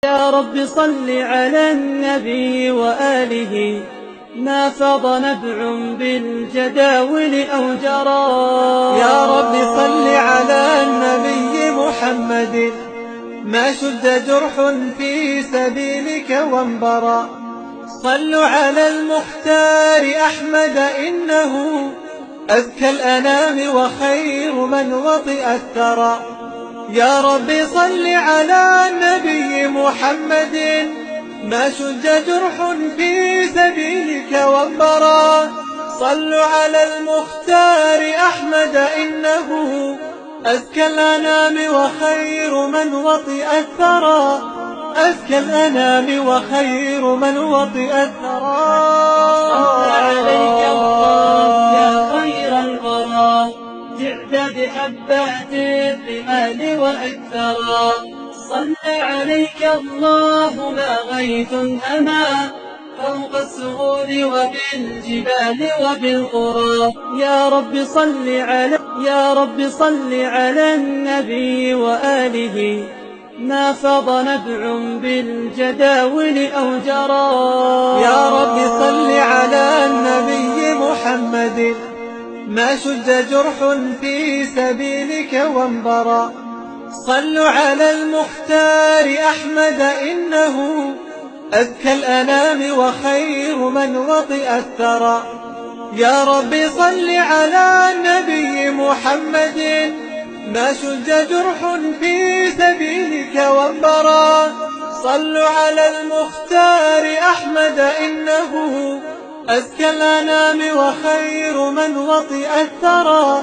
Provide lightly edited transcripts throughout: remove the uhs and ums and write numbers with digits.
يا رب صل على النبي وآله، ما فاض نبع بالجداول أو جرى. يا رب صل على النبي محمد، ما شد جرح في سبيلك وانبرى. صلوا على المختار أحمد، إنه أذكى الأنام وخير من وطئ الثرى. يا رب صل على النبي محمد، ما شج جرح في سبيلك وانبرى. صلوا على المختار أحمد، إنه أذكى الأنام وخير من وطئ الثرى. أذكى الأنام وخير من وطئ الثرى. صلى عليك الله يا خير الورى، جئت بحبات الرمال وأكثرا. صلى عليك الله ما غيث أما فوق السهول وبالجبال وبالقرى. يا رب صل على النبي وآله، ما فاض نبع بالجداول أو جرى. يا رب صل على النبي محمد، ما شد جرح في سبيلك وانبرى. صلوا على المختار أحمد، إنه أذكى الأنام وخير من وطئ الثرى. يا رب صل على النبي محمد، ما شج جرح في سبيلك وانبرى. صلوا على المختار أحمد، إنه أذكى الأنام وخير من وطئ الثرى.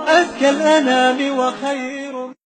أذكى الأنام وخير